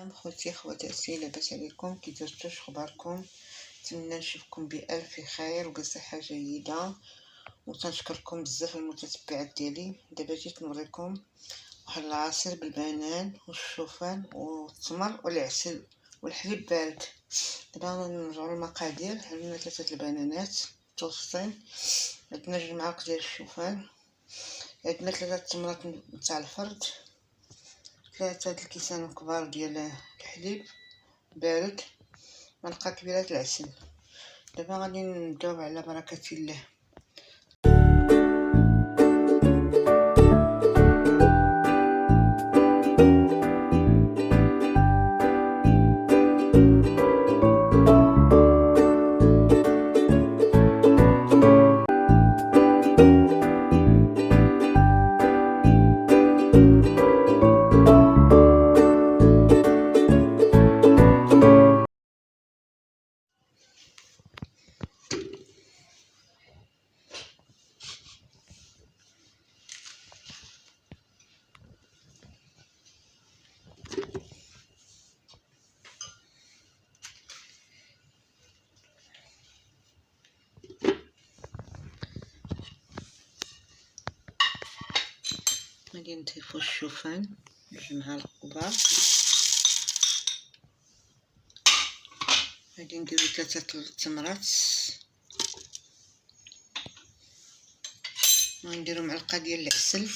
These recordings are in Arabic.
سلام خوتي خواتاتي، لاباس عليكم؟ كي درتو؟ اخباركم؟ نتمنى نشوفكم بالف خير وبصحه جيده، وتنشكركم بزاف المتتبعات ديالي. دابا جيت نوريكم واحد العصير بالبنان والشوفان والتمر والعسل والحليب بارد. دابا نرجعو للمقادير. عندنا 3 البنانات متوسطين، عندنا 2 معالق ديال الشوفان، عندنا 3 التمرات تاع الفرد، 3 الكيسان كبار ديال الحليب بارد، معلقه كبيره العسل. دابا غادي نبداو على بركه الله. غادي نضيفو الشوفان 2 معالق كبار، غادي نديرو 3 التمرات، ونديرو معلقه ديال العسل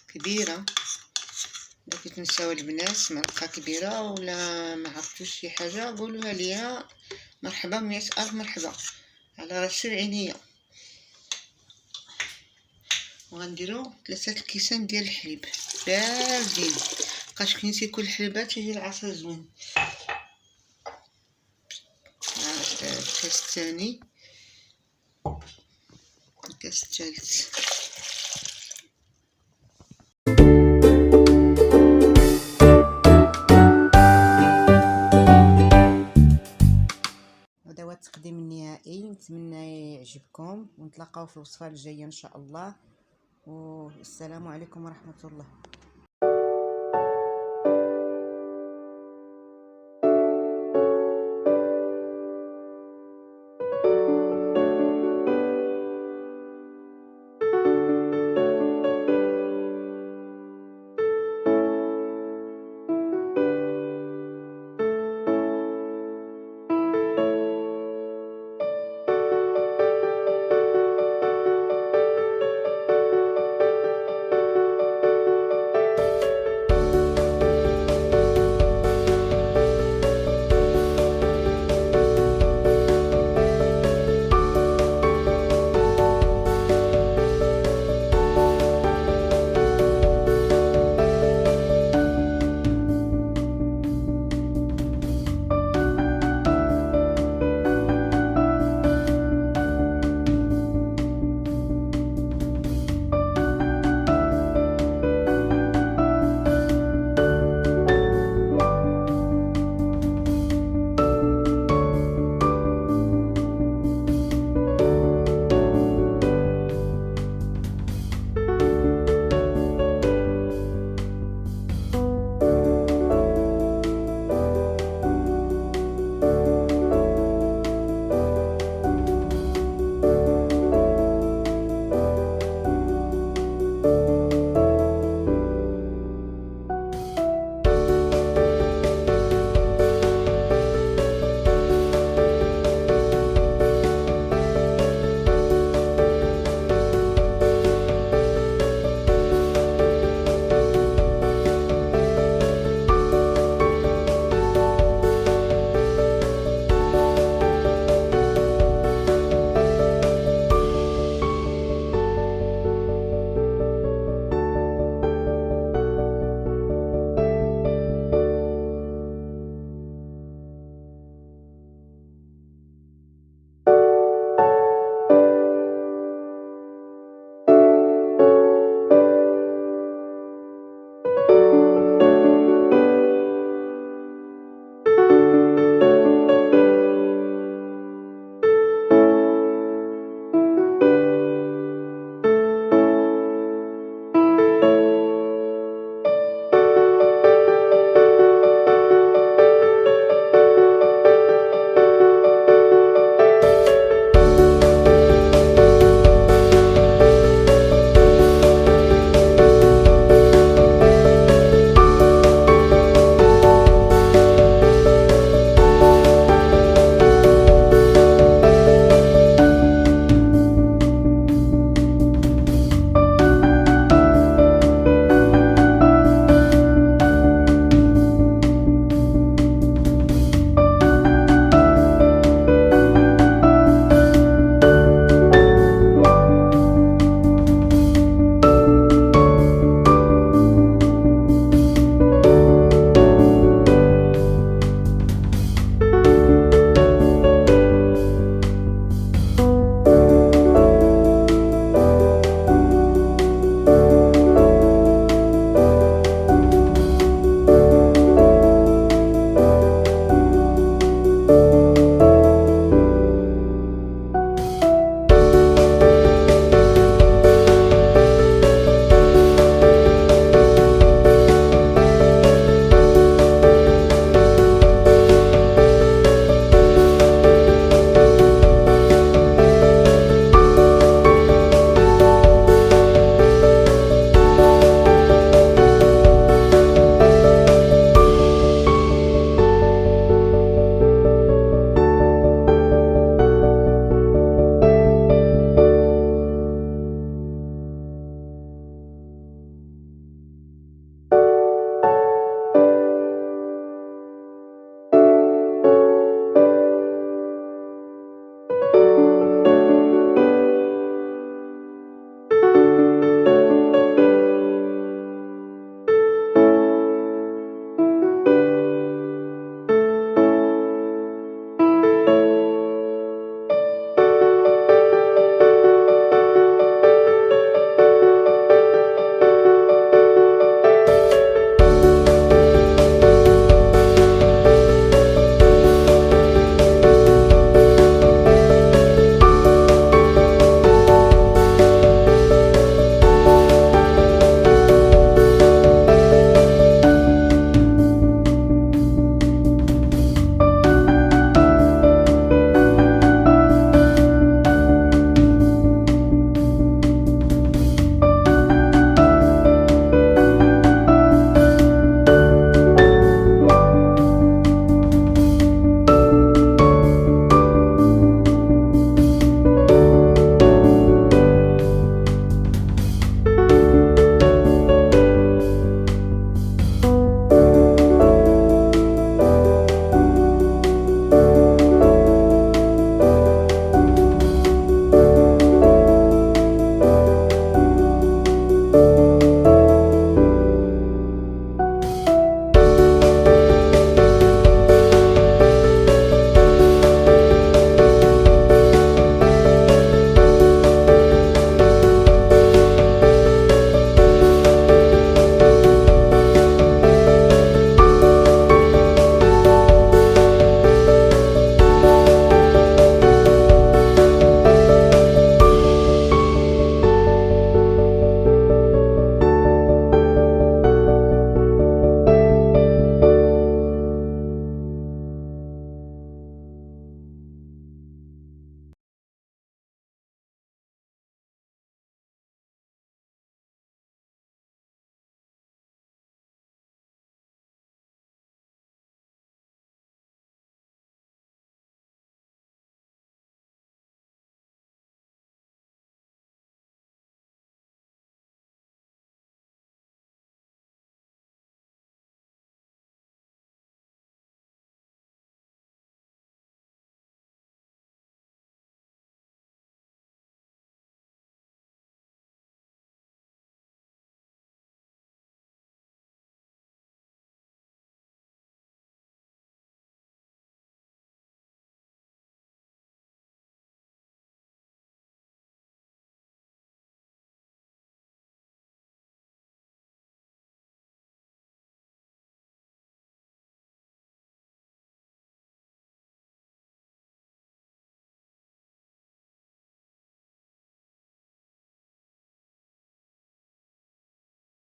كبيره. الا كتنساو البنات معلقه كبيره ولا ما عرفتوش شي حاجه قولوها ليا، مرحبا 100 الف مرحبا على راسي العينيه. وغنديرو 3 الكيسان ديال الحليب باردين، بقاش كي نسيكو الحليبات يجي العصير زوين. الكاس الثاني، الكاس الثالث. هذا هو التقديم النهائي. نتمنى يعجبكم، ونتلاقاو في الوصفه الجايه ان شاء الله، والسلام عليكم ورحمه الله.